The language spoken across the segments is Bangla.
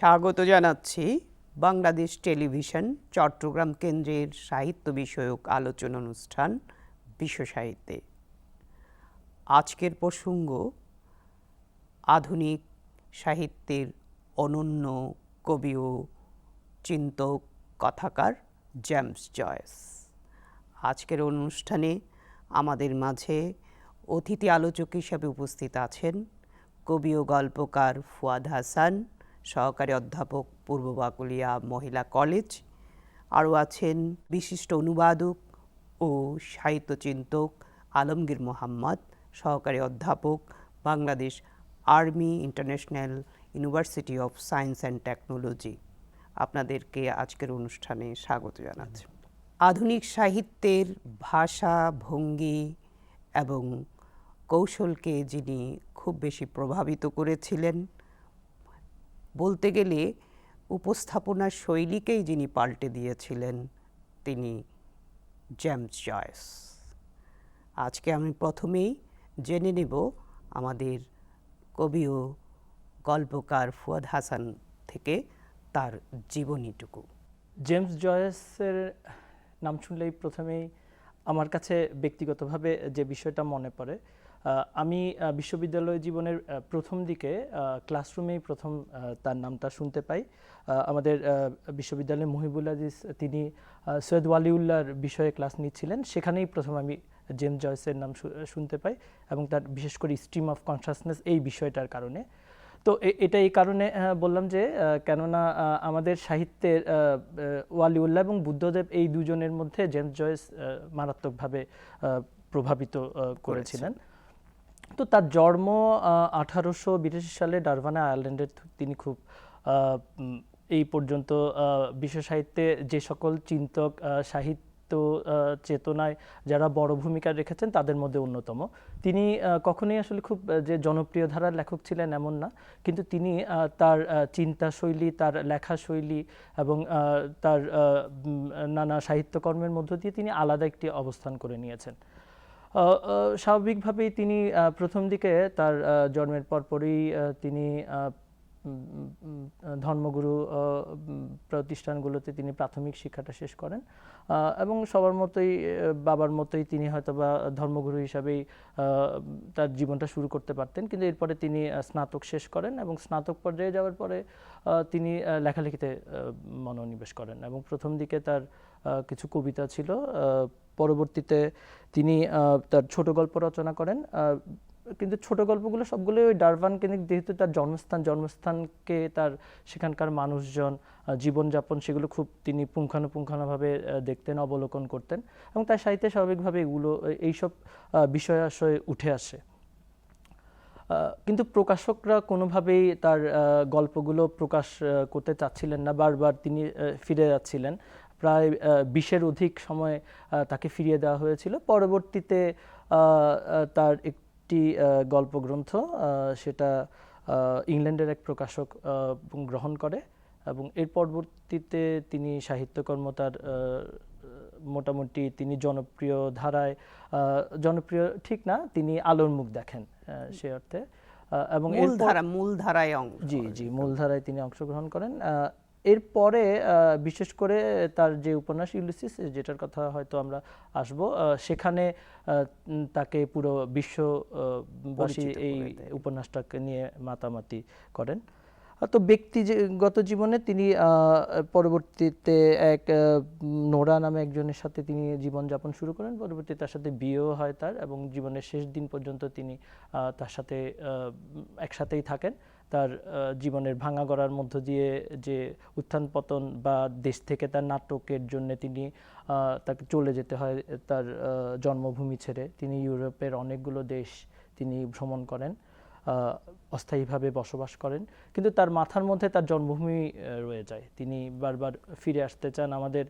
স্বাগত জানাচ্ছি বাংলাদেশ টেলিভিশন চট্টগ্রাম কেন্দ্রের সাহিত্য বিষয়ক আলোচনা অনুষ্ঠান বিশ্ব সাহিত্যে। আজকের প্রসঙ্গ আধুনিক সাহিত্যের অনন্য কবি ও চিন্তক কথাকার জেমস জয়েস। আজকের অনুষ্ঠানে আমাদের মাঝে অতিথি আলোচক হিসেবে উপস্থিত আছেন কবি ও গল্পকার ফুয়াদ হাসান, সহকারী অধ্যাপক পূর্ব বাকলিয়া মহিলা কলেজ। আরও আছেন বিশিষ্ট অনুবাদক ও সাহিত্যচিন্তক আলমগীর মোহাম্মদ, সহকারী অধ্যাপক, Bangladesh army international university of science and technology. আপনাদেরকে আজকের অনুষ্ঠানে স্বাগত জানাচ্ছি। আধুনিক সাহিত্যের ভাষা, ভঙ্গি এবং কৌশলকে যিনি খুব বেশি প্রভাবিত করেছিলেন, বলতে গেলে উপস্থাপনার শৈলীকেই যিনি পাল্টে দিয়েছিলেন, তিনি জেমস জয়েস। আজকে আমি প্রথমেই জেনে নেব আমাদের কবি ও গল্পকার ফুয়াদ হাসান থেকে তার জীবনীটুকু। জেমস জয়েসের নাম শুনলেই প্রথমেই আমার কাছে ব্যক্তিগতভাবে যে বিষয়টা মনে পড়ে, আমি বিশ্ববিদ্যালয় জীবনের প্রথম দিকে ক্লাসরুমেই প্রথম তার নামটা শুনতে পাই। আমাদের বিশ্ববিদ্যালয়ের মহিবুল আজিজ তিনি সৈয়দ ওয়ালিউল্লাহর বিষয়ে ক্লাস নিচ্ছিলেন, সেখানেই প্রথম আমি জেমস জয়েসের নাম শুনতে পাই এবং তার বিশেষ করে স্ট্রিম অফ কনসাসনেস এই বিষয়টার কারণে। তো এটা এই কারণে বললাম যে কেননা আমাদের সাহিত্যের ওয়ালিউল্লাহ এবং বুদ্ধদেব এই দুজনের মধ্যে জেমস জয়েস মারাত্মকভাবে প্রভাবিত করেছিলেন। তো তার জন্ম 1882 সালে ডারবানে আয়ারল্যান্ডের। তিনি খুব এই পর্যন্ত বিশ্ব সাহিত্যে যে সকল চিন্তক সাহিত্য চেতনায় যারা বড় ভূমিকা রেখেছেন তাদের মধ্যে অন্যতম। তিনি কখনোই আসলে খুব যে জনপ্রিয় ধারার লেখক ছিলেন এমন না, কিন্তু তিনি তার চিন্তা শৈলী, তার লেখা শৈলী এবং তার নানা সাহিত্যকর্মের মধ্য দিয়ে তিনি আলাদা একটি অবস্থান করে নিয়েছেন। স্বাভাবিকভাবেই তিনি প্রথম দিকে তার জন্মের পরপরই তিনি ধর্মগুরু প্রতিষ্ঠানগুলোতে তিনি প্রাথমিক শিক্ষাটা শেষ করেন এবং সবার মতোই বাবার মতোই তিনি হয়তোবা ধর্মগুরু হিসাবেই তার জীবনটা শুরু করতে পারতেন, কিন্তু এরপরে তিনি স্নাতক শেষ করেন এবং স্নাতক পর্যায়ে যাওয়ার পরে তিনি লেখালেখিতে মনোনিবেশ করেন এবং প্রথম দিকে তার কিছু কবিতা ছিল। পরবর্তীতে তিনি তার ছোট গল্প রচনা করেন, কিন্তু ছোট গল্পগুলো সবগুলো ওই ডারবান কেন্দ্রিক, যেহেতু তার জন্মস্থানকে তার সেখানকার মানুষজন, জীবনযাপন, সেগুলো খুব তিনি পুঙ্খানুপুঙ্খানুভাবে দেখতেন, অবলোকন করতেন এবং তার সাহিত্যে স্বাভাবিকভাবে এইসব বিষয় আশয় উঠে আসে। কিন্তু প্রকাশকরা কোনোভাবেই তার গল্পগুলো প্রকাশ করতে চাচ্ছিলেন না, বারবার তিনি ফিরে যাচ্ছিলেন। প্রায় 20-এর অধিক সময় তাকে ফিরিয়ে দেওয়া হয়েছিল। পরবর্তীতে তার একটি গল্পগ্রন্থ সেটা ইংল্যান্ডের এক প্রকাশক গ্রহণ করে এবং এর পরবর্তীতে তিনি সাহিত্যকর্ম তার মোটামুটি তিনি জনপ্রিয় ধারায়, জনপ্রিয় ঠিক না, তিনি আলোর মুখ দেখেন সে অর্থে এবং মূলধারায় মূলধারায় তিনি অংশগ্রহণ করেন। এরপরে বিশেষ করে তার যে উপন্যাস ইউলিসিস, যেটার কথা হয়তো আমরা আসব, সেখানে তাকে পুরো বিশ্ববাসী এই উপন্যাসটাকে নিয়ে মাতামাতি করেন। তো ব্যক্তিগত জীবনে তিনি পরবর্তীতে এক নোরা নামে একজনের সাথে তিনি জীবনযাপন শুরু করেন। পরবর্তীতে তার সাথে বিয়েও হয় তার এবং জীবনের শেষ দিন পর্যন্ত তিনি তার সাথে একসাথেই থাকেন। তার জীবনের ভাঙা গড়ার মধ্য দিয়ে যে উত্থান পতন বা দেশ থেকে তার নাটকের জন্য তিনি তাকে চলে যেতে হয় তার জন্মভূমি ছেড়ে। তিনি ইউরোপের অনেকগুলো দেশ তিনি ভ্রমণ করেন, অস্থায়ীভাবে বসবাস করেন, কিন্তু তার মাথার মধ্যে তার জন্মভূমি রয়ে যায়। তিনি বারবার ফিরে আসতে চান আমাদের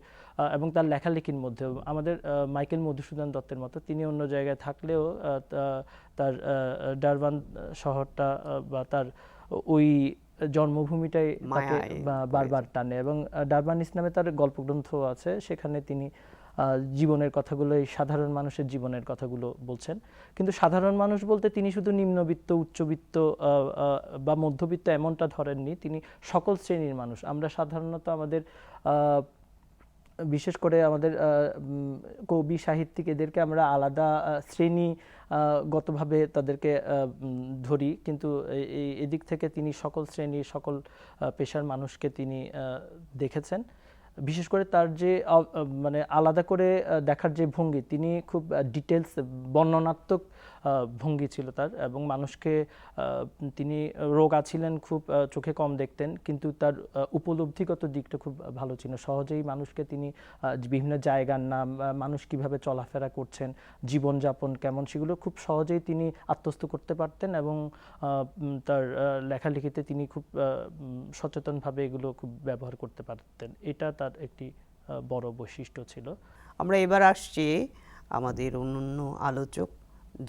এবং তার লেখালেখির মধ্যেও আমাদের মাইকেল মধুসূদন দত্তের মতো তিনি অন্য জায়গায় থাকলেও তার ডারবান শহরটা বা তার ওই জন্মভূমিটাই তাকে বারবার টানে এবং ডারবানিস নামে তার গল্পগ্রন্থ আছে, সেখানে তিনি জীবনের কথাগুলো, এই সাধারণ মানুষের জীবনের কথাগুলো বলছেন। কিন্তু সাধারণ মানুষ বলতে তিনি শুধু নিম্নবিত্ত, উচ্চবিত্ত বা মধ্যবিত্ত এমনটা ধরেননি, তিনি সকল শ্রেণীর মানুষ। আমরা সাধারণত আমাদের বিশেষ করে আমাদের কবি সাহিত্যিক এদেরকে আমরা আলাদা শ্রেণী গতভাবে তাদেরকে ধরি, কিন্তু এদিক থেকে তিনি সকল শ্রেণীর সকল পেশার মানুষকে তিনি দেখেছেন। বিশেষ করে তার যে মানে আলাদা করে দেখার যে ভঙ্গি, তিনি খুব ডিটেলস বর্ণনাত্মক ভঙ্গি ছিল তার, এবং মানুষকে তিনি রোগা ছিলেন, খুব চোখে কম দেখতেন, কিন্তু তার উপলব্ধিগত দিকটা খুব ভালো ছিল। সহজেই মানুষকে তিনি বিভিন্ন জায়গার নাম, মানুষ কিভাবে চলাফেরা করছেন, জীবনযাপন কেমন, সেগুলো খুব সহজেই তিনি আত্মস্থ করতে পারতেন, এবং তার লেখালেখিতে তিনি খুব সচেতনভাবে এগুলো খুব ব্যবহার করতে পারতেন। এটা তার একটি বড় বৈশিষ্ট্য ছিল। আমরা এবার আসছি আমাদের অন্যান্য আলোচক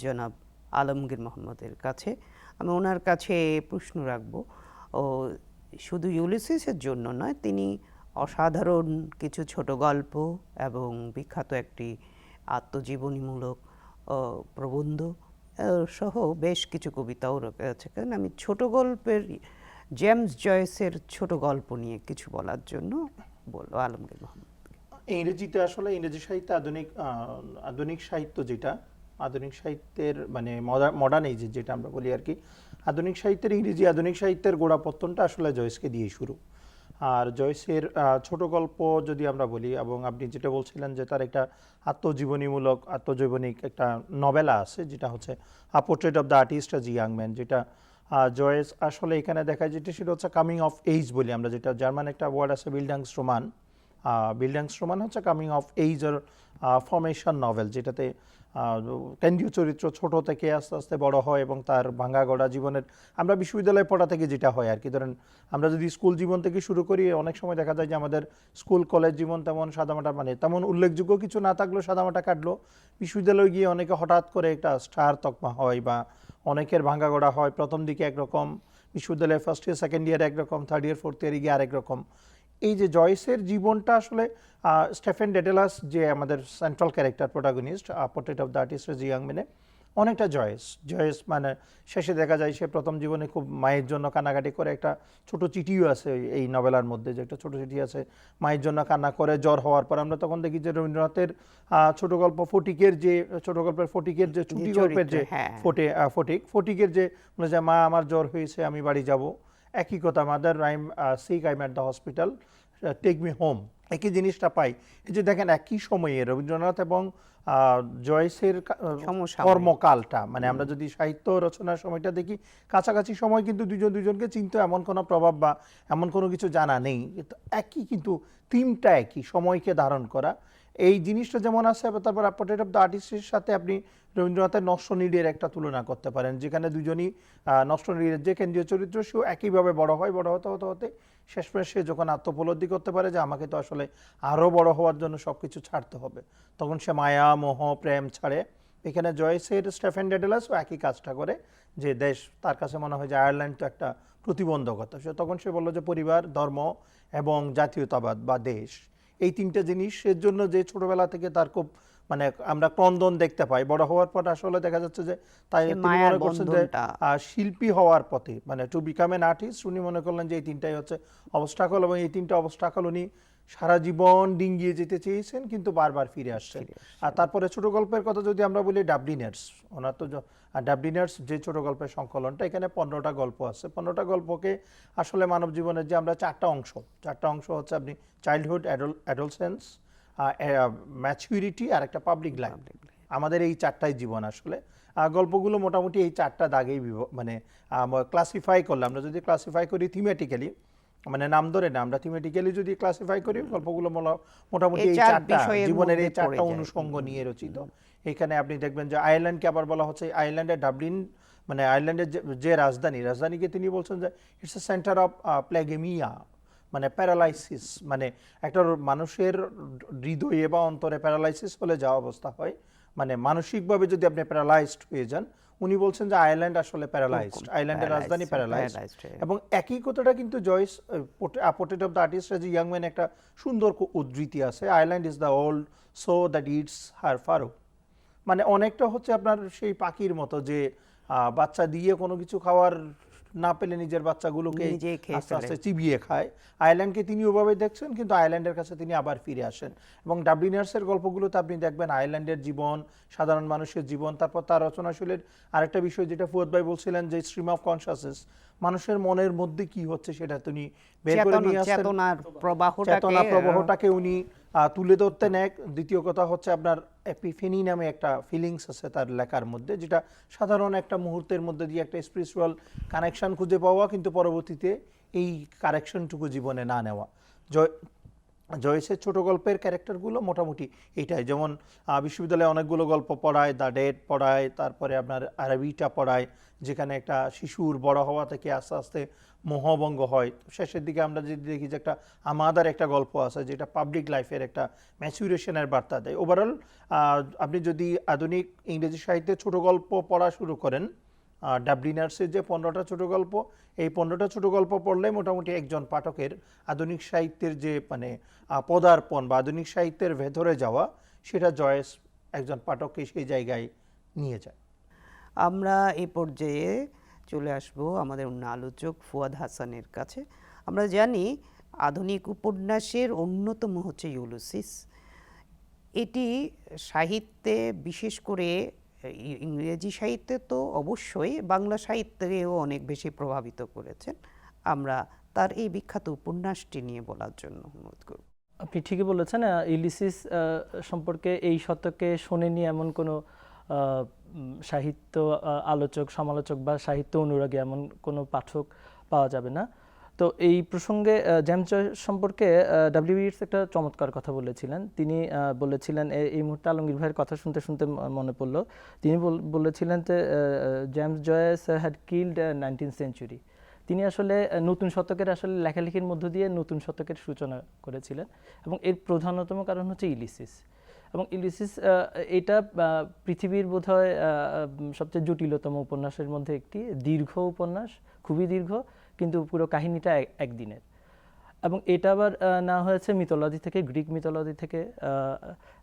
জনাব আলমগীর মোহাম্মদের কাছে। আমি ওনার কাছে প্রশ্ন রাখব, ও শুধু ইউলিসিসের জন্য নয়, তিনি অসাধারণ কিছু ছোট গল্প এবং বিখ্যাত একটি আত্মজীবনীমূলক প্রবন্ধ সহ বেশ কিছু কবিতাও রয়েছে। কারণ আমি ছোট গল্পের জেমস জয়েসের ছোট গল্প নিয়ে কিছু বলার জন্য বলবো আলমগীর মোহাম্মদ। ইংরেজিতে আসলে ইংরেজি সাহিত্যে আধুনিক সাহিত্য, যেটা আধুনিক সাহিত্যের মানে মডার্ন এজে যেটা আমরা বলি আর কি, আধুনিক সাহিত্যের ইংরেজি আধুনিক সাহিত্যের গোড়াপত্তনটা আসলে জয়েসকে দিয়ে শুরু। আর জয়েসের ছোট গল্প যদি আমরা বলি, এবং আপনি যেটা বলছিলেন যে তার একটা আত্মজীবনিক একটা নভেলা আছে, যেটা হচ্ছে a portrait of the artist as a young man, যেটা জয়েস আসলে এখানে দেখা যেটা সেটা হচ্ছে কামিং অফ এইজ বলি আমরা, যেটা জার্মান একটা ওয়ার্ড আছে বিল্ডাংস্ট্রোমান। বিল্ডাংস্ট্রোমান হচ্ছে coming of age or formation novel, যেটাতে কেন্দ্রীয় চরিত্র ছোট থেকে আস্তে আস্তে বড় হয় এবং তার ভাঙা গড়া জীবনের, আমরা বিশ্ববিদ্যালয়ে পড়া থেকে যেটা হয় আর কি, ধরেন আমরা যদি স্কুল জীবন থেকে শুরু করি, অনেক সময় দেখা যায় যে আমাদের স্কুল কলেজ জীবন তেমন সাদামাটা, মানে তেমন উল্লেখযোগ্য কিছু না থাকলেও সাদামাটা কাটলো। বিশ্ববিদ্যালয়ে গিয়ে অনেকে হঠাৎ করে একটা স্টার তকমা হয়, বা অনেকের ভাঙা গড়া হয়, প্রথম দিকে একরকম, বিশ্ববিদ্যালয়ে ফার্স্ট ইয়ার সেকেন্ড ইয়ার একরকম, থার্ড ইয়ার ফোর্থ ইয়ারে গিয়ে আরেক রকম। এই যে জয়েসের জীবনটা আসলে স্টেফেন ডেডেলাস যে আমাদের central character protagonist portrait of the artist as a young ম্যানে, অনেকটা জয়েস মানে শেষে দেখা যায় সে প্রথম জীবনে খুব মায়ের জন্য কান্নাকাটি করে, একটা ছোট চিঠিও আছে এই নভেলার মধ্যে, যে একটা ছোট চিঠি আছে মায়ের জন্য কান্না করে জ্বর হওয়ার পর। আমরা তখন দেখি যে রবীন্দ্রনাথের ছোট গল্প ফটিকের যে ছুটি গল্পের যে ফটিকের যে বলে যে মা আমার জ্বর হয়েছে আমি বাড়ি যাব, একই কথা, mother I am sick I am at the hospital, take me home, একই জিনিসটা পাই। এই যে দেখেন একই সময়ে রবীন্দ্রনাথ এবং জয়েসের কর্মকালটা, মানে আমরা যদি সাহিত্য রচনার সময়টা দেখি কাছাকাছি সময়, কিন্তু দুজনকে চিনতে এমন কোনো প্রভাব বা এমন কোনো কিছু জানা নেই, একই, কিন্তু থিমটা একই, সময়কে ধারণ করা এই জিনিসটা যেমন আছে। তারপর পোর্ট্রেট অফ দ্য আর্টিস্টের সাথে আপনি রবীন্দ্রনাথের নষ্টনীড়ের একটা তুলনা করতে পারেন, যেখানে দুজনই নষ্টনীড়ের যে কেন্দ্রীয় চরিত্র, সেও একইভাবে বড় হয়, বড় হতে শেষমেশ সে যখন আত্মোপলব্ধি করতে পারে যে আমাকে তো আসলে আরও বড় হওয়ার জন্য সব কিছু ছাড়তে হবে, তখন সে মায়া মোহ প্রেম ছাড়ে। এখানে জয়েসের স্টেফেন ডেডেলাসও একই কাজটা করে, যে দেশ তার কাছে মনে হয় যে আয়ারল্যান্ড তো একটা প্রতিবন্ধকতা, তখন সে বলল যে পরিবার, ধর্ম এবং জাতীয়তাবাদ বা দেশ, এই তিনটা জিনিসের জন্য যে ছোটবেলা থেকে তার খুব মানে আমরা ক্রন্দন দেখতে পাই, বড় হওয়ার পর আসলে দেখা যাচ্ছে যে তাই তিনি মনে করছেন যে শিল্পী হওয়ার পথে, মানে টু বিকাম এন আর্টিস্ট, উনি মনে করলেন যে এই তিনটাই হচ্ছে অবস্টাকল, এবং এই তিনটা অবস্টাকল উনি সারা জীবন ডিঙ্গিয়ে যেতে চেয়েছেন, কিন্তু বারবার ফিরে আসছেন। আর তারপরে ছোট গল্পের কথা যদি আমরা বলি, ডাবলিনার্স, ওনার তো ডাবলিনার্স যে ছোট গল্পের সংকলনটা, এখানে 15টা গল্প আছে। 15টা গল্পকে আসলে মানব জীবনের যে আমরা চারটা অংশ হচ্ছে আপনি চাইল্ডহুড, অ্যাডোলসেন্স, ম্যাচুরিটি আর একটা পাবলিক লাইফ, আমাদের এই চারটাই জীবন আসলে। গল্পগুলো মোটামুটি এই চারটা দাগেই মানে ক্লাসিফাই করলে, আমরা যদি ক্লাসিফাই করি থিমেটিক্যালি, মানে নাম ধরে না, আমরা থিমেটিক্যালি যদি ক্লাসিফাই করি, গল্পগুলো মোটামুটি এই চারটা জীবনের এই চারটা অনুষঙ্গ নিয়ে রচিত। এখানে আপনি দেখবেন যে আয়ারল্যান্ডকে আবার বলা হচ্ছে, আয়ারল্যান্ডের ডাবলিন, মানে আয়ারল্যান্ডের যে রাজধানীকে তিনি বলছেন যে ইটস এ সেন্টার অফ প্লেগেমিয়া, মানে প্যারালাইসিস, মানে একটা মানুষের হৃদয়ে বা অন্তরে প্যারালাইসিস হলে যা অবস্থা হয়, মানে মানসিকভাবে যদি আপনি প্যারালাইজড হয়ে যান, উনি বলছেন যে আয়ারল্যান্ড আসলে প্যারালাইজড, আয়ারল্যান্ডের রাজধানী প্যারালাইজড। paralyzed হয়ে এবং একই কথাটা কিন্তু Joyce portrait of the artist as a young man একটা সুন্দর উদ্ধৃতি আছে, Ireland is the old sow that eats her farrow. মানে অনেকটা হচ্ছে আপনার সেই পাখির মতো যে বাচ্চা দিয়ে কোনো কিছু খাওয়ার না পেলে নিজের বাচ্চাগুলোকে নিজেই খেয়ে আস্তে আস্তে চিবিয়ে খায়। আয়ারল্যান্ডকে তিনি ওভাবে দেখছেন, কিন্তু আয়ারল্যান্ডের কাছে তিনি আবার ফিরে আসেন। এবং ডাবলিনার্সের গল্পগুলোতে আপনি দেখবেন আয়ারল্যান্ডের জীবন, সাধারণ মানুষের জীবন, তারপর তার রচনাশৈলীর আরেকটা বিষয় যেটা ফুয়াদ ভাই বলছিলেন যে স্ট্রিম অফ কনসাসনেস, মানুষের মনের মধ্যে কি হচ্ছে সেটা তিনি বের করে নিয়ে আসেন, চেতনার চেতনা প্রবাহটাকে উনি তুলে ধরতেন। এক দ্বিতীয় কথা হচ্ছে আপনার এপিফেনি নামে একটা ফিলিংস আছে তার লেখার মধ্যে, যেটা সাধারণ একটা মুহূর্তের মধ্যে দিয়ে একটা স্পিরিচুয়াল কানেকশন খুঁজে পাওয়া, কিন্তু পরবর্তীতে এই কারেকশনটুকু জীবনে না নেওয়া। জয়েসের ছোট গল্পের ক্যারেক্টারগুলো মোটামুটি এটাই, যেমন বিশ্ববিদ্যালয়ে অনেকগুলো গল্প পড়ায়, দ্য ডেড পড়ায়, তারপরে আপনার আরবিটা পড়ায়, যেখানে একটা শিশুর বড় হওয়া থেকে আস্তে আস্তে মোহভঙ্গ হয়। শেষের দিকে আমরা যদি দেখি যে একটা আমাদের একটা গল্প আছে যেটা পাবলিক লাইফের একটা ম্যাচুরেশনের বার্তা দেয়। ওভারঅল আপনি যদি আধুনিক ইংরেজি সাহিত্যে ছোট গল্প পড়া শুরু করেন, ডাবলিনার্সের যে 15টা ছোট গল্প, এই 15টা ছোট গল্প পড়লে মোটামুটি একজন পাঠকের আধুনিক সাহিত্যের যে মানে পদার্পণ বা আধুনিক সাহিত্যের ভেতরে যাওয়া, সেটা জয়েস একজন পাঠককে সেই জায়গায় নিয়ে যায়। আমরা এই পর্যায়ে চলে আসব আমাদের অন্য আলোচক ফুয়াদ হাসানের কাছে। আমরা জানি আধুনিক উপন্যাসের অন্যতম হচ্ছে ইউলিসিস। এটি সাহিত্যে, বিশেষ করে ইংরেজি সাহিত্যে তো অবশ্যই, বাংলা সাহিত্যেও অনেক বেশি প্রভাবিত করেছেন। আমরা তার এই বিখ্যাত উপন্যাসটি নিয়ে বলার জন্য অনুরোধ করব। আপনি ঠিকই বলেছেন, ইউলিসিস সম্পর্কে এই শতকে শোনেনি এমন কোনো সাহিত্য আলোচক, সমালোচক বা সাহিত্য অনুরাগী এমন কোনো পাঠক পাওয়া যাবে না। তো এই প্রসঙ্গে জেমস জয়েস সম্পর্কে ডব্লিউ ইটস একটা চমৎকার কথা বলেছিলেন। তিনি বলেছিলেন, এই মুহূর্তে আলমগীর ভাইয়ের কথা শুনতে শুনতে মনে পড়লো, তিনি বলেছিলেন যে James Joyce had killed 19th century. তিনি আসলে নতুন শতকের আসলে লেখালেখির মধ্য দিয়ে নতুন শতকের সূচনা করেছিলেন, এবং এর প্রধানতম কারণ হচ্ছে ইউলিসিস। এবং ইউলিসিস এটা পৃথিবীর বোধহয় সবচেয়ে জটিলতম উপন্যাসের মধ্যে একটি। দীর্ঘ উপন্যাস, খুবই দীর্ঘ, কিন্তু পুরো কাহিনীটা একদিনের। এবং এটা আবার না হয়েছে মিথোলজি থেকে, গ্রিক মিথোলজি থেকে।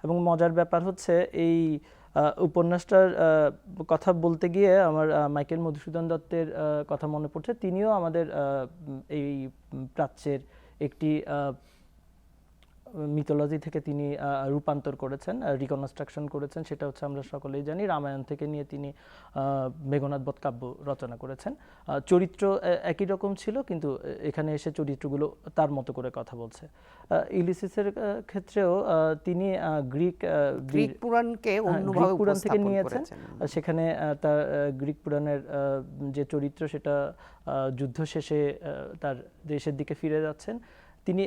এবং মজার ব্যাপার হচ্ছে এই উপন্যাসটার কথা বলতে গিয়ে আমার মাইকেল মধুসূদন দত্তের কথা মনে পড়ছে। তিনিও আমাদের এই প্রাচ্যের একটি মিথোলজি থেকে তিনি রূপান্তর করেছেন, রিকনস্ট্রাকশন করেছেন। সেটা হচ্ছে আমরা সকলেই জানি, রামায়ণ থেকে নিয়ে তিনি মেঘনাদ বধ কাব্য রচনা করেছেন। চরিত্র একই রকম ছিল, কিন্তু এখানে এসে চরিত্রগুলো তার মতো করে কথা বলছে। ইউলিসিসের ক্ষেত্রেও তিনি গ্রিক পুরাণকে অন্যভাবে পুরাণ থেকে উপস্থাপন নিয়েছেন। করেছেন। সেখানে তার গ্রিক পুরাণের যে চরিত্র, সেটা যুদ্ধ শেষে তার দেশের দিকে ফিরে যাচ্ছেন, তিনি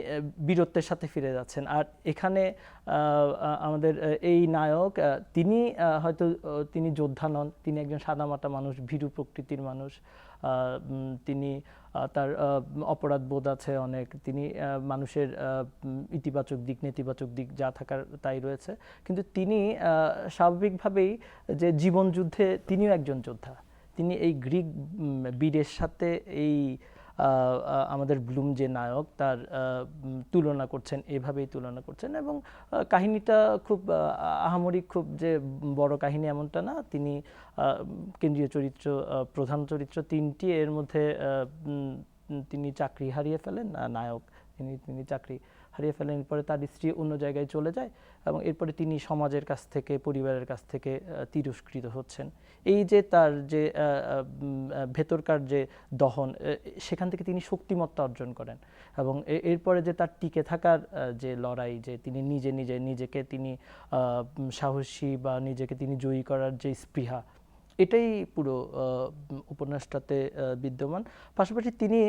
বীরত্বের সাথে ফিরে যাচ্ছেন। আর এখানে আমাদের এই নায়ক, তিনি হয়তো তিনি যোদ্ধা নন, তিনি একজন সাদামাটা মানুষ, ভীরু প্রকৃতির মানুষ। তিনি তার অপরাধ বোধ আছে অনেক, তিনি মানুষের ইতিবাচক দিক, নেতিবাচক দিক যা থাকার তাই রয়েছে। কিন্তু তিনি স্বাভাবিকভাবেই যে জীবন যুদ্ধে তিনিও একজন যোদ্ধা। তিনি এই গ্রিক বীরের সাথে এই আমাদের ব্লুম যে নায়ক, তার তুলনা করছেন, এভাবেই তুলনা করছেন। এবং কাহিনীটা খুব আহামরি, খুব যে বড় কাহিনী এমনটা না। তিনি কেন্দ্রীয় চরিত্র, প্রধান চরিত্র তিনটি, এর মধ্যে তিনি চাকরি হারিয়ে ফেলেন, নায়ক তিনি চাকরি হারিয়ে ফেলেন। এরপরে তার স্ত্রী অন্য জায়গায় চলে যায়, এবং এরপরে তিনি সমাজের কাছ থেকে, পরিবারের কাছ থেকে তিরস্কৃত হচ্ছেন। এই যে তার যে ভেতরকার যে দহন, সেখান থেকে তিনি শক্তিমত্তা অর্জন করেন। এবং এরপরে যে তার টিকে থাকার যে লড়াই, যে তিনি নিজেকে তিনি সাহসী বা নিজেকে তিনি জয়ী করার যে স্পৃহা, এটাই পুরো উপন্যাসটাতে বিদ্যমান। পাশাপাশি তিনি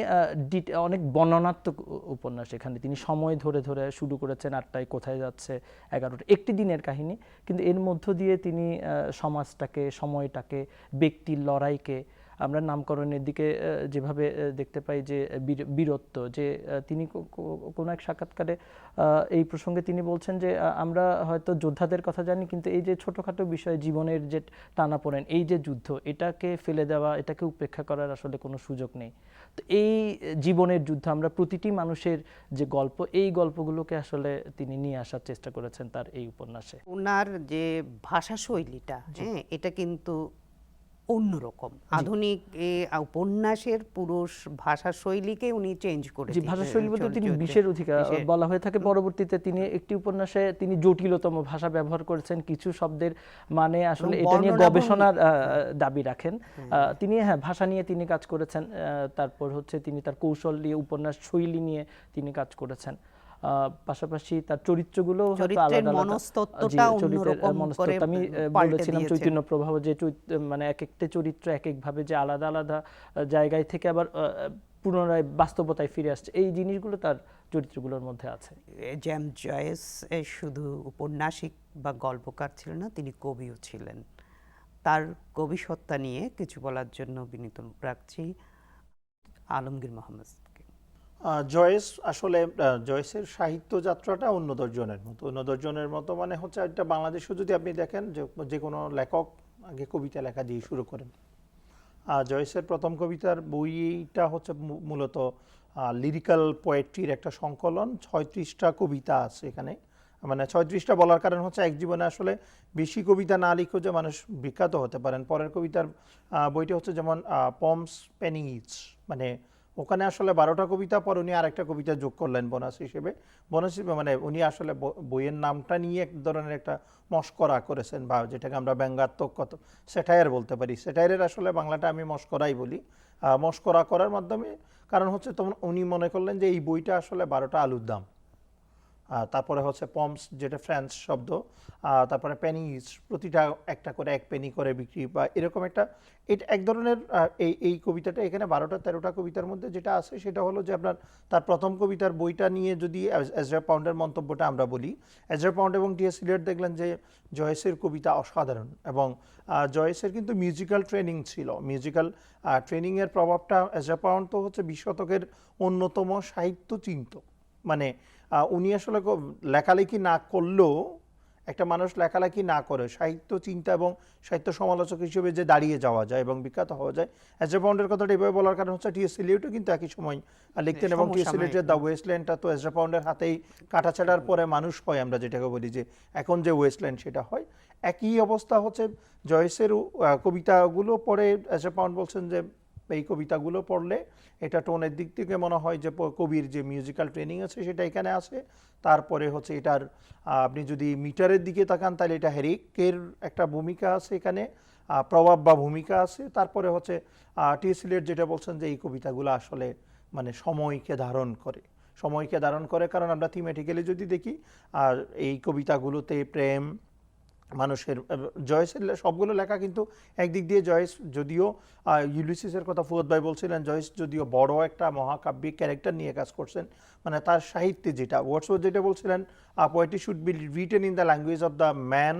অনেক বর্ণনাত্মক উপন্যাস। এখানে তিনি সময় ধরে ধরে শুরু করেছেন, 8টায় কোথায় যাচ্ছে, 11টা, একটি দিনের কাহিনী, কিন্তু এর মধ্য দিয়ে তিনি সমাজটাকে, সময়টাকে, ব্যক্তির লড়াইকে আমরা নামকরণের দিকে যেভাবে দেখতে পাই যে বীরত্ব, যে তিনি কোনো এক সাক্ষাৎকারে এই প্রসঙ্গে তিনি বলছেন যে আমরা হয়তো যোদ্ধাদের কথা জানি, কিন্তু এই যে ছোটখাটো বিষয়ে জীবনের যে টানাপোড়েন, এই যে যুদ্ধ, এটাকে ফেলে দেওয়া, এটাকে উপেক্ষা করার আসলে কোনো সুযোগ নেই। তো এই জীবনের যুদ্ধ, আমরা প্রতিটি মানুষের যে গল্প, এই গল্পগুলোকে আসলে তিনি নিয়ে আসার চেষ্টা করেছেন তার এই উপন্যাসে। ওনার যে ভাষা শৈলীটা, হ্যাঁ, এটা কিন্তু অন্যরকম। আধুনিক উপন্যাসের পুরো ভাষা শৈলীকে উনি চেঞ্জ করে যে ভাষা শৈলী বলতে তিনি বিশের অধিকার বলা হয়ে থাকে। পরবর্তীতে তিনি একটি উপন্যাসে তিনি জটিলতম ভাষা ব্যবহার করেছেন, কিছু শব্দের মানে আসলে এটা নিয়ে গবেষণার দাবি রাখেন তিনি। হ্যাঁ, ভাষা নিয়ে তিনি কাজ করেছেন। তারপর হচ্ছে তিনি তার কৌশল নিয়ে, উপন্যাস শৈলী নিয়ে তিনি কাজ করেছেন। পাশাপাশি তার চরিত্রগুলো হয়তো আলাদা আলাদা। আমি বলেছিলাম চৈতন্য প্রভাব, যে মানে এক একটা চরিত্র এক একভাবে যে আলাদা আলাদা জায়গায় থেকে আবার পুনরায় বাস্তবতায় ফিরে আসছে, এই জিনিসগুলো তার চরিত্রগুলোর মধ্যে আছে। জেমস জয়েস শুধু উপন্যাসিক বা গল্পকার ছিলেন না, তিনি কবিও ছিলেন। তার কবি সত্তা নিয়ে কিছু বলার জন্য বিনীত রাখছি আলমগীর মোহাম্মদকে। জয়েস আসলে জয়েসের সাহিত্য যাত্রাটা অন্য দর্জনের মতো মানে হচ্ছে একটা বাংলাদেশে যদি আপনি দেখেন যে কোনো লেখক আগে কবিতা লেখা দিয়ে শুরু করেন। জয়েসের প্রথম কবিতার বইটা হচ্ছে মূলত লিরিক্যাল পোয়েট্রির একটা সংকলন। 36টা কবিতা আছে এখানে। মানে 36টা বলার কারণ হচ্ছে এক জীবনে আসলে বেশি কবিতা না লিখেও যে মানুষ বিখ্যাত হতে পারেন। পরের কবিতার বইটি হচ্ছে যেমন পমস পেনিং ইচ, মানে ওখানে আসলে 12টা কবিতা, পর উনি আরেকটা কবিতা যোগ করলেন বোনাস হিসেবে। মানে উনি আসলে বইয়ের নামটা নিয়ে এক ধরনের একটা মস্করা করেছেন, বা যেটাকে আমরা ব্যঙ্গাত্মক স্যাটায়ার বলতে পারি। স্যাটায়ারের আসলে বাংলাটা আমি মস্করাই বলি। মস্করা করার মাধ্যমে, কারণ হচ্ছে তখন উনি মনে করলেন যে এই বইটা আসলে 12টা আলুর দাম। তারপরে হচ্ছে পমস, যেটা ফ্রান্স শব্দ, তারপরে পেনিজ, প্রতিটা একটা করে 1 পেনি করে বিক্রি, বা এরকম একটা, এটা এক ধরনের। এই কবিতাটা এখানে 12টা-13টা কবিতার মধ্যে যেটা আছে সেটা হলো যে আপনার তার প্রথম কবিতার বইটা নিয়ে যদি এজরা পাউন্ডের মন্তব্যটা আমরা বলি, এজরা পাউন্ড এবং টি.এস. ইলিয়ট দেখলেন যে জয়েসের কবিতা অসাধারণ, এবং জয়েসের কিন্তু মিউজিক্যাল ট্রেনিং ছিল। মিউজিক্যাল ট্রেনিংয়ের প্রভাবটা, এজরা পাউন্ড তো হচ্ছে 20 শতকের অন্যতম সাহিত্য চিন্তক। মানে উনি আসলে লেখালেখি না করলেও, একটা মানুষ লেখালেখি না করে সাহিত্য চিন্তা এবং সাহিত্য সমালোচক হিসেবে যে দাঁড়িয়ে যাওয়া যায় এবং বিখ্যাত হওয়া যায়। এজরা পাউন্ডের কথাটা এভাবে বলার কারণ হচ্ছে টি.এস. ইলিয়টও কিন্তু একই সময় লিখতেন, এবং টি.এস. ইলিয়টের দ্য ওয়েস্টল্যান্ডটা তো এজরা পাউন্ডের হাতেই কাটাছাড়ার পরে মানুষ হয়, আমরা যেটাকে বলি যে এখন যে ওয়েস্টল্যান্ড সেটা হয়। একই অবস্থা হচ্ছে জয়েসের কবিতাগুলো পড়ে এজরা পাউন্ড বলছেন যে এই কবিতাগুলো পড়লে এটা টোনের দিক থেকে মনে হয় যে কবির যে মিউজিক্যাল ট্রেনিং আছে সেটা এখানে আছে। তারপরে হচ্ছে এটার আপনি যদি মিটারের দিকে তাকান তাহলে এটা হেরিকের একটা ভূমিকা আছে এখানে, প্রভাব বা ভূমিকা আছে। তারপরে হচ্ছে টি.এস. ইলিয়ট যেটা বলছেন যে এই কবিতাগুলো আসলে মানে সময়কে ধারণ করে, কারণ আমরা থিমেটিক্যালি যদি দেখি আর এই কবিতাগুলোতে প্রেম, মানুষের, জয়েসের সবগুলো লেখা কিন্তু একদিক দিয়ে জয়েস যদিও ইউলিসিসের কথা ফুয়াদ ভাই বলছিলেন, জয়েস যদিও বড় একটা মহাকাব্যিক ক্যারেক্টার নিয়ে কাজ করছেন, মানে তার সাহিত্যে যেটা ওয়ার্ডসওয়ার্থ যেটা বলছিলেন, poetry should be written in the language of the man,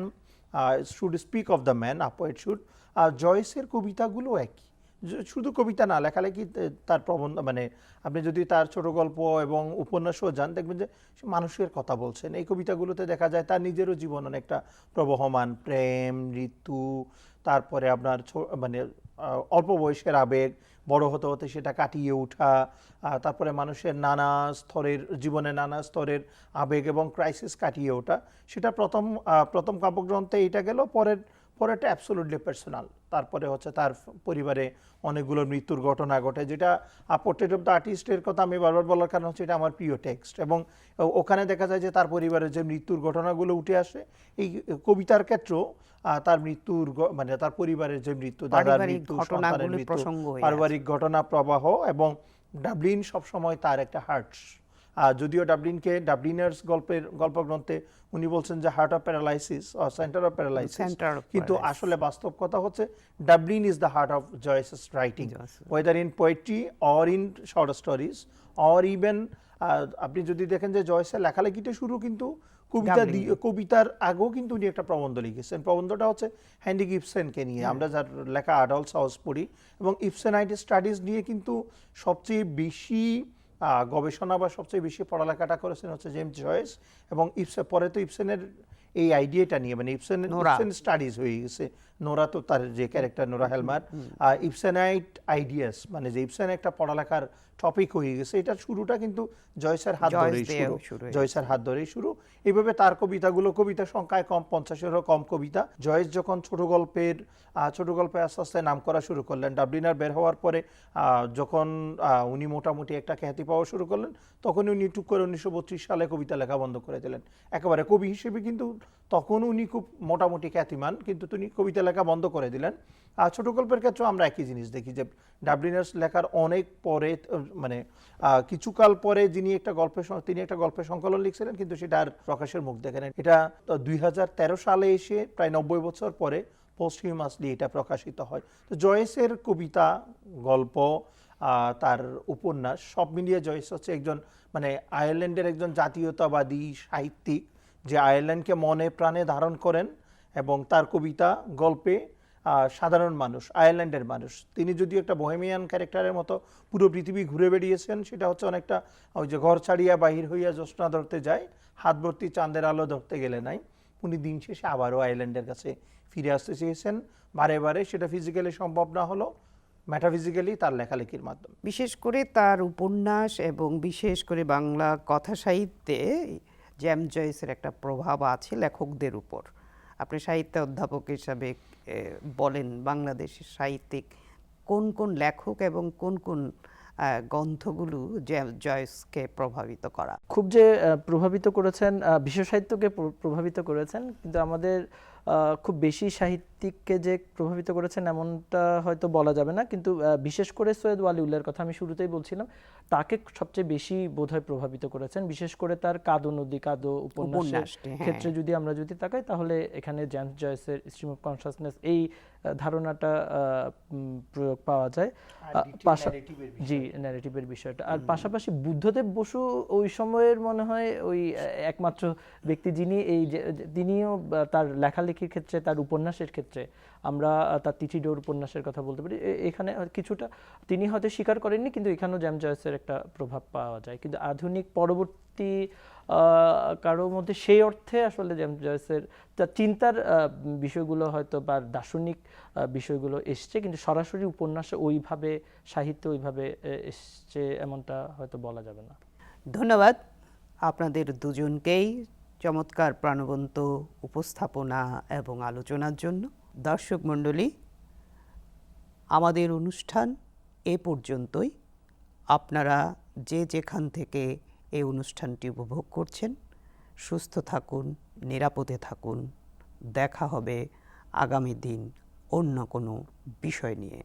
should speak of the man, poet should. আর জয়েসের কবিতাগুলো একই, শুধু কবিতা না, লেখালেখি তার প্রবন্ধ, মানে আপনি যদি তার ছোট গল্প এবং উপন্যাসও যান দেখবেন যে মানুষের কথা বলছেন। এই কবিতাগুলোতে দেখা যায় তার নিজেরও জীবন অনেকটা প্রবহমান, প্রেম, মৃত্যু, তারপরে আপনার মানে অল্প বয়সের আবেগ, বড় হতে হতে সেটা কাটিয়ে ওঠা, তারপরে মানুষের নানা স্তরের জীবনে নানা স্তরের আবেগ এবং ক্রাইসিস কাটিয়ে ওঠা, সেটা প্রথম কাব্যগ্রন্থে এইটা গেল। পরেরটা অ্যাবসোলুটলি পার্সোনাল। তারপরে হচ্ছে তার পরিবারে অনেকগুলো মৃত্যুর ঘটনা ঘটে, যেটা পোর্ট্রেট অফ দ্য আর্টিস্টের কথা আমি বারবার বলার কারণ হচ্ছে এটা আমার প্রিয় টেক্সট, এবং ওখানে দেখা যায় যে তার পরিবারের যে মৃত্যুর ঘটনাগুলো উঠে আসে। এই কবিতার ক্ষেত্রেও তার মৃত্যুর, মানে তার পরিবারের যে মৃত্যু, দাদার মৃত্যু, সন্তানের মৃত্যু, পারিবারিক ঘটনা প্রবাহ, এবং ডাবলিন সবসময় তার একটা হার্টস। যদিও ডাবলিনার্স গল্পগ্রন্থে উনি বলছেন যে heart of paralysis centre of paralysis, কিন্তু আসলে বাস্তব কথা হচ্ছে Dublin is the heart of Joyce's writing, whether in poetry or in short stories or even. আপনি যদি দেখেন যে জয়েসের লেখালেখিটা শুরু কিন্তু কবিতার আগেও কিন্তু উনি একটা প্রবন্ধ লিখেছেন। প্রবন্ধটা হচ্ছে হেনরিক ইবসেনকে নিয়ে, আমরা যার লেখা আডলস হাউস পড়ি, এবং ইবসেনাইট স্টাডিজ নিয়ে কিন্তু সবচেয়ে বেশি গবেষণা বা সবচেয়ে বেশি পড়ালেখাটা করেছেন হচ্ছে জেমস জয়েস। এবং পরে তো ইবসেনের এই আইডিয়াটা নিয়ে, মানে ইবসেন স্টাডিজ হয়ে গেছে। নোরা তো তার যে ক্যারেক্টার নোরা হেলমার, ইবসেনাইট আইডিয়াস, মানে যে ইবসেন একটা পড়ালেখার টপিক হয়ে গেছে, এটার শুরুটা কিন্তু জয়েসের হাত ধরেই শুরু। এইভাবে তার কবিতার সংখ্যায় কম, 50-এরও কম কবিতা। জয়েস যখন ছোট গল্পে আস্তে আস্তে নাম করা শুরু করলেন, ডাবলিনার বের হওয়ার পরে যখন উনি মোটামুটি একটা খ্যাতি পাওয়া শুরু করলেন, তখন উনি টুক করে 1932 সালে কবিতা লেখা বন্ধ করে দিলেন একেবারে। কবি হিসেবে কিন্তু তখন উনি খুব মোটামুটি খ্যাতিমান, কিন্তু তিনি কবিতা লেখা বন্ধ করে দিলেন। আর ছোট গল্পের ক্ষেত্রে আমরা একই জিনিস দেখি যে ডাবলিনার লেখার অনেক পরে, মানে কিছুকাল পরে তিনি একটা গল্পের সংকলন লিখছিলেন, কিন্তু সেটা আর প্রকাশের মুখ দেখেন। এটা 2013 সালে এসে প্রায় 90 বছর পরে পোস্টহিউমাসলি এটা প্রকাশিত হয়। তো জয়েসের কবিতা, গল্প, তার উপন্যাস সব মিলিয়ে জয়েস হচ্ছে একজন, মানে আয়ারল্যান্ডের একজন জাতীয়তাবাদী সাহিত্যিক, যে আয়ারল্যান্ডকে মনে প্রাণে ধারণ করেন, এবং তার কবিতা, গল্পে সাধারণ মানুষ, আয়ারল্যান্ডের মানুষ, তিনি যদিও একটা বোহেমিয়ান ক্যারেক্টারের মতো পুরো পৃথিবী ঘুরে বেরিয়েছেন, সেটা হচ্ছে অনেকটা ওই যে ঘর ছাড়িয়া বাহির হইয়া জ্যোৎস্না ধরতে যায়, হাত ভর্তি চাঁদের আলো ধরতে গেলে নাই। উনি দিন শেষে আবারও আয়ারল্যান্ডের কাছে ফিরে আসতে চেয়েছেন বারে বারে। সেটা ফিজিক্যালি সম্ভব না হলো, মেটাফিজিক্যালি তার লেখালেখির মাধ্যমে। বিশেষ করে তার উপন্যাস এবং বিশেষ করে বাংলা কথা সাহিত্যে জেমস জয়েসের একটা প্রভাব আছে লেখকদের উপর। আপনি সাহিত্য অধ্যাপক হিসাবে বলেন, বাংলাদেশের সাহিত্যিক কোন কোন লেখক এবং কোন কোন গ্রন্থগুলো জেমস জয়েসকে প্রভাবিত করা? খুব যে প্রভাবিত করেছেন, বিশ্ব সাহিত্যকে প্রভাবিত করেছেন, কিন্তু আমাদের খুব বেশি সাহিত্যিককে যে প্রভাবিত করেছেন এমনটা হয়তো বলা যাবে না। কিন্তু বিশেষ করে সৈয়দ ওয়ালিউল্লাহর কথা আমি শুরুতেই বলছিলাম, তাকে সবচেয়ে বেশি বোধহয় প্রভাবিত করেছেন। বিশেষ করে তার কাদো নদী, কাদো উপন্যাসের ক্ষেত্রে যদি আমরা তাকাই, তাহলে এখানে জেমস জয়েসের স্ট্রিম অফ কনসাসনেস এই ধারণাটা প্রয়োগ পাওয়া যায়। জি, ন্যারেটিভের বিষয়টা। আর পাশাপাশি বুদ্ধদেব বসু ওই সময়ের মনে হয় ওই একমাত্র ব্যক্তি যিনি তিনিও তার লেখালেখির ক্ষেত্রে, তার উপন্যাসের ক্ষেত্রে, আমরা তার তিথিডোর উপন্যাসের কথা বলতে পারি, এখানে কিছুটা তিনি হয়তো স্বীকার করেননি, কিন্তু এখানেও জেমস জয়েসের একটা প্রভাব পাওয়া যায়। কিন্তু আধুনিক পরবর্তী কারোর মধ্যে সেই অর্থে আসলে জেমস জয়েসের তার চিন্তার বিষয়গুলো হয়তো বা দার্শনিক বিষয়গুলো এসছে, কিন্তু সরাসরি উপন্যাসে ওইভাবে, সাহিত্য ওইভাবে এসছে এমনটা হয়তো বলা যাবে না। ধন্যবাদ আপনাদের দুজনকেই চমৎকার প্রাণবন্ত উপস্থাপনা এবং আলোচনার জন্য। দর্শক মণ্ডলী, আমাদের অনুষ্ঠান এ পর্যন্তই। আপনারা যে যেখান থেকে এই অনুষ্ঠানটি উপভোগ করছেন, সুস্থ থাকুন, নিরাপদে থাকুন। দেখা হবে আগামী দিন অন্য কোনো বিষয় নিয়ে।